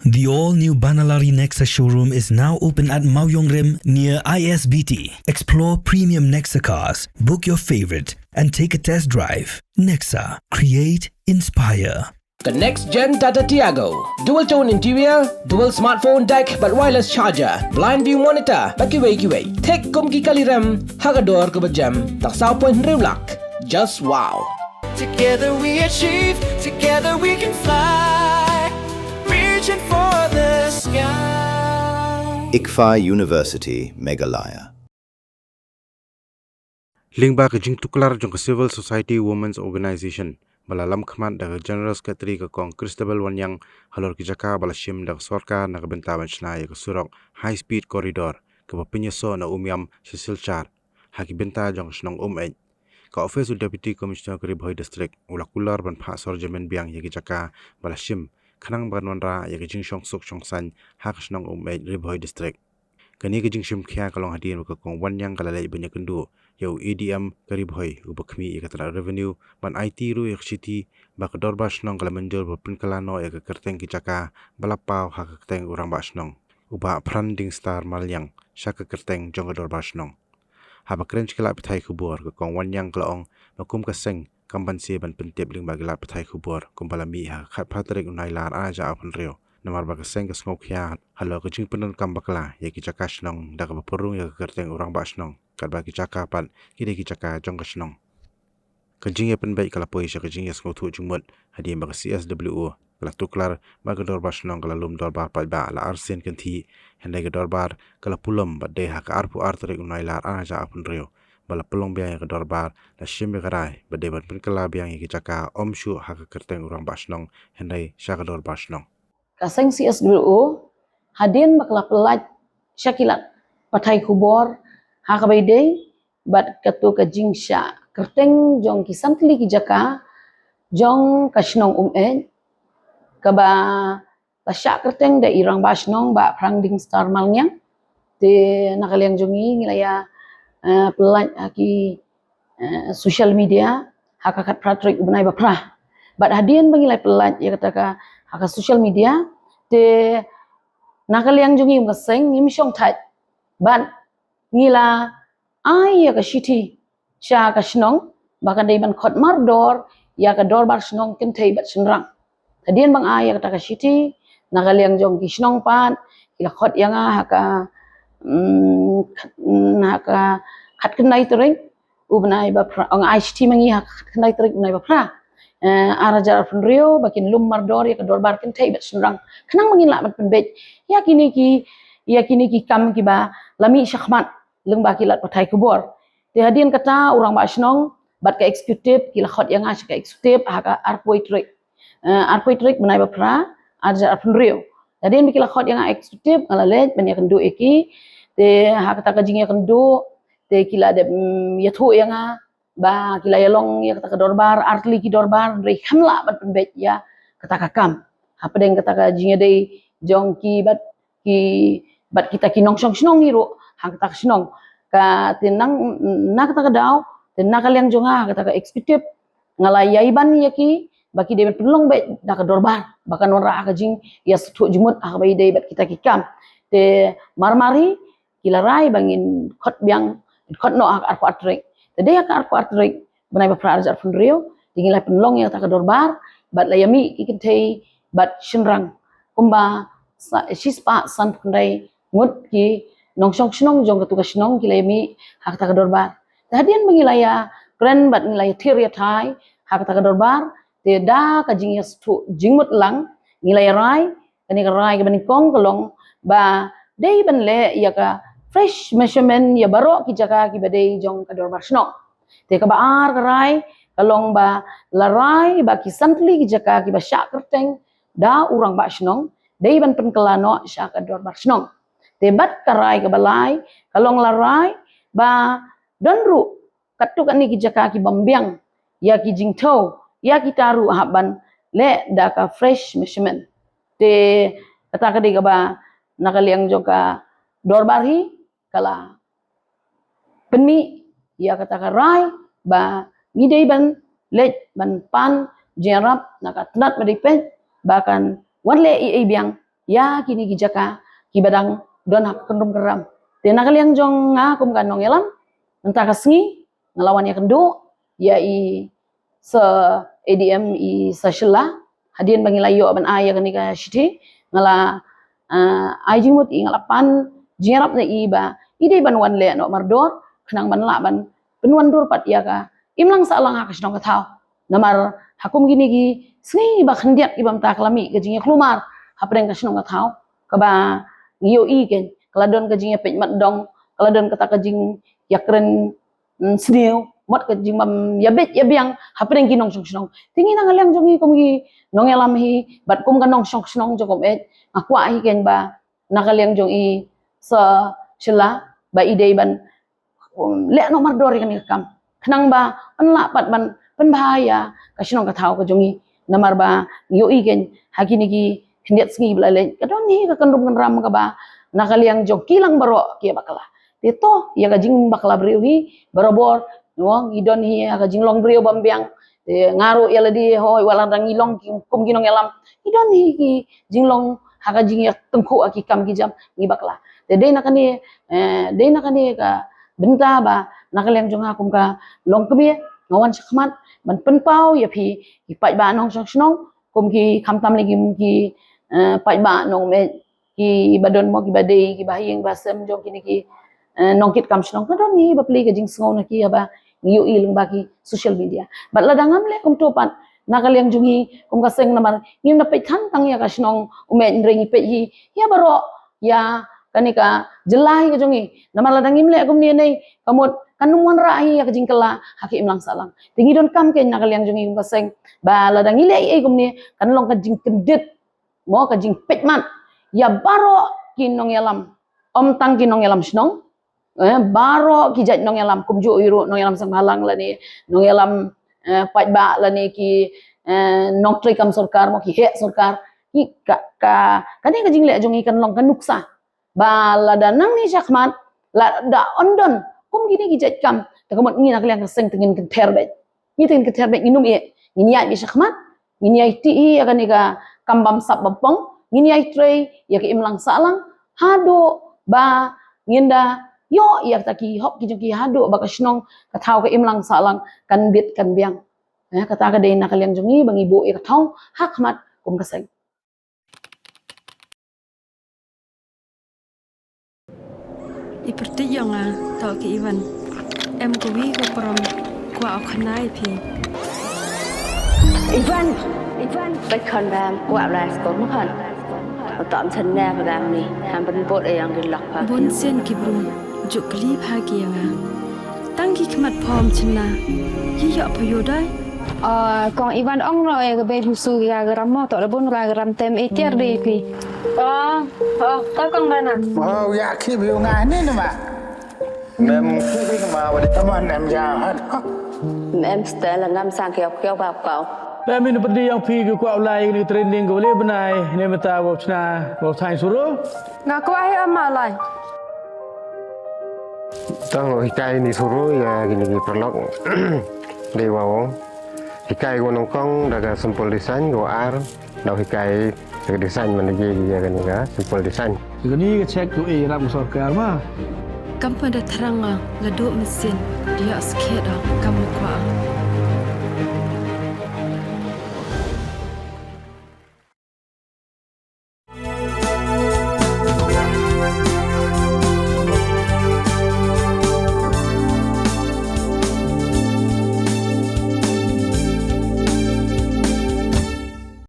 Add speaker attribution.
Speaker 1: The all-new Banalari Nexa showroom is now open at Mauyongrim near ISBT. Explore premium Nexa cars, book your favorite, and take a test drive. Nexa. Create, inspire.
Speaker 2: The next gen Tata Tiago. Dual tone interior, dual smartphone deck but wireless charger, blind view monitor, but kiway. Take kumki kaliram, hagador kubajam, taksaw point riulak. Just wow.
Speaker 3: Together we achieve, together we can fly, reaching for the sky.
Speaker 4: ICFA University, Meghalaya.
Speaker 5: Lingba ke jing tuklar jong ke Civil Society Women's Organization balalam khman da General Secretary ke kong Christabel Wanyang halor ki jaka balashim da sorka na bentaban chna ya ke surok high speed corridor ke bapinyaso na umyam sisilchar haki benta jong snong ej ka office deputy commissioner ke Ribhoi district ulakular ban pha sorjemen biang ya ki jaka balashim khanang banwanra ya ke jing shong suk shong san hak snong ej Ribhoi district kani ke jing shim khya kalong hadien ke kong Wanyang kalalai banya kendu yau EDM karib hoi ubakmi ikatra revenue ban IT ru yakshiti bak dorbas nong kala menjol bapin kalano ya kerteng kicaka balapau hak kerteng urang basnong uba branding star malyang shaka kerteng jong dorbas nong haba krench kala pithai khubor ke kong Wanyang klaong makum kaseng kambansi ban pentip ling bagila pithai khubor kumpalami ha khat phatrik unai lar aja apun rio namar bakaseng ke ngok khya halo ke jing penun kambakla ya kicaka snong dak bapurung ya kerteng urang basnong kadba kicaka pan kide kicaka jong kasnong kajing ya penbai kala poi sha kajing ya skothu jumot hadi bak CSWO kala tuklar bagador basnong kala lum dorbar palba la arsen kanthi hendai ga dorbar kala pulum badde ha ka arpu artrik unai lar anaja apun rio bala pelong biang ya dorbar la shimbe garai badde ban pen kala biang ya kicaka omshu ha ka kerteng urang basnong hendai sha ga dor basnong
Speaker 6: kaseng CSWO hadin bakla pelat syakilat patai kubor hakabaydey bat katu ka jingsha kerteng jong kisantli ki jaka jong kasnong kaba tasya kerteng da irang basnong ba prangding star malnyang te nakaliang jongi ngilaya pelat ki social media hakakat pratrik ubnai bapra bat hadien bangilai pelat ya kataka haka social media te nakaliang jongi ngaseng ngimsyong tat ban ngila ay ya ka shiti sha ka snong bakan dai ban khot mardor ya ka dor bar snong kentei bat senrang tadien bang ay ka shiti nakaliang jong ki snong pan kila khot yanga haka haka khat kenai tering ubnai ba ang ay shiti mangi haka khat kenai tering ubnai ba pra arajar funrio bakin lum mardor ya ka dor bar kentei bat senrang kanang mangin la mat penbet ya kini ki kam ki ba lami syakhmat leng bakilat patai kubor te hadin kata urang ba snong bat ka executive kila khot yang ka executive haka arpoitrik menai ba pra arja arpunrio hadin kila khot yang executive ngalalej ban ya kendu eki te haka ta kajing ya kendu te kila de yathu yang ba kila yalong ya kata dorbar artli ki dorbar re khamla bat penbet ya kata kakam apa deng kata kajing de jongki bat kita kinong snong iru hang tak snong ka tinang nak tak daw tinang kaliang jonga kata ka executive ngalayai ban yaki baki de pelong be dak dorbar bakan ora ka jing ya setu jumut ah bai de bat kita kikam te marmari kilarai bangin khot biang khot no arko atrek te de ka arko atrek banai ba prajar funrio tingilai pelong ya tak dorbar bat layami ikitei bat shinrang kumba shispa san pandai ngut ki nongsong snong jong katu snong kilemi hak ta dorbar tadian mengilaya kren bat ngilaya thir ya thai hak ta dorbar te da ka jing ya stu jingmut lang ngilaya rai kani ka rai ka banikong kolong ba dei ban le ya ka fresh measurement ya baro ki jaka ki badei jong ka dorbar snong te ka baar ka rai kalong ba la rai ba ki santli ki jaka ki ba syak kerteng da urang ba snong dei ban pen kelano syak ka dorbar snong tebat karai ke balai kalong larai ba donru katu kan ni kijaka ki bambiang ya ki jingtau ya ki taru haban le daka fresh measurement te kata kadi ka ba nakaliang joka dorbari kala penmi ya kata karai ba ngidei ban let ban pan jerap nakatnat madipen bahkan wanle i biang ya kini gijaka kibadang don hak kendum geram te nakaliang jong kum kan nong elam mentah kasngi ngelawan ya kendo ya i se ADM i sashila hadien bangilayo ban aya kani ka shiti ngala ajimut i ngalapan jerap na iba ide ban wan le no mardor kenang ban la ban penwan dur pat ya ka imlang salang hakas nong kathau namar hakum gini gi sngi ba khandiat ibam ta klami gajing klumar hapreng kas nong kathau kaba ngiyo i ken kaladon gajing pej mat dong kaladon kata gajing yakren sniu mot gajing mam yabet yabiang hapreng gi nong song tingi nang aliang jongi komgi nong elam hi bat kum kan nong song jokom et akwa hi ken ba nakaliang jong i sa shila ba ide ban le no mardor kan kam kenang ba anla pat ban penbahaya kasinong kathau ka jongi namar ba yo igen hakini gi hendiat sngi blale kadon ni ka kandum kan ram ka ba nakaliang jong kilang baro kia bakala tito ya ka jing bakala brio hi barobor no idon hi ka jing long brio bambiang ngaru ya ladi hoy walang rang ilong kum ginong elam idon hi ki jing long haka jing ya tengku aki kam ki jam ngi bakala de nakani ka benta ba nakaliang jong hakum ka long kebie ngawan sakmat ban penpau ya phi ki pai ba nong snong kum ki khamtam lagi ki pai ba nong me ki badon mo ki badei ki bahing basem jong kini ki nongkit kam snong kadon ni bapli ka jing sngo na ki ba ngiu ilung ba ki social media bat ladangam le kum topat nakaliang jungi kum ka seng namar ngim na pe than tang ya ka snong ume ndrengi pe hi ya baro ya kanika jelahi ka jongi namar ladangim le kum ni nei kamot kanumuan rahi ya kajing kala haki imlang salang tingi don kam ke nakaliang jongi kum ka seng ba ladang ile ai kum ni kanlong kajing kendit mo kajing petman ya baro kinong yalam om tang kinong yalam snong baro kijat nong yalam kumju iru nong yalam samalang lani nong yalam pai ba lani ki nong tri kam sarkar mo ki he sarkar ki ka kani kajing le jongi kan long kan nuksa ba lada nang ni sakmat la da ondon kum gini kijat kam takamot ngi nakaliang kaseng tingin kan terbe ni tingin kan terbe inum e ni ya bi sakmat ni ya ti akan ka kambam sap bapong ni ya tre ya ki imlang salang hado ba nginda yo ya taki hop ki joki hado ba kasnong kathau ka imlang salang kan bit kan biang kata ka dei nakaliang jongi bang ibu e kathau hakmat kum kaseng
Speaker 7: Iperti yang tau ke Iwan em ko wi ko prom kwa au khanai phi
Speaker 8: Ivanไปคอนแรมกว่าลายสกอมคันตอมฉันแน่พลังนี่ทำเป็นบทเองดิหลักพา
Speaker 7: bon sen ki bru ju kli pha ki yang tang ki khmat phom chna yi ya pyo dai
Speaker 8: กองอีวันอ่องเราเองก็เป็นผู้สู้กากรัมมอต่อระบุนกากรัมเต็มเอเทียร์ดีพี่ก็กองกันน่ะ
Speaker 9: อยากคิดวิวงานนี่นะมาแม่คิดมาวันนี้ทำไมแม่ยาวฮะ
Speaker 8: แม่สเตอร์ละงามสร้างเกี่ยวกับเก่า
Speaker 10: Bem ini perdi yang pergi ke Kuala ini training ke boleh benai ini mata bau cina bau sains suruh.
Speaker 7: ngaku ai amalai
Speaker 11: Tang hikai ni suruh ya gini perlok dewa wong hikai go nongkong daga sampul desain go ar dau hikai ke desain mana je ya kan ya sampul desain.
Speaker 10: Segini ke cek tu ram sarkar mah.
Speaker 7: kam pada teranga la do mesin dia skeda kam kwa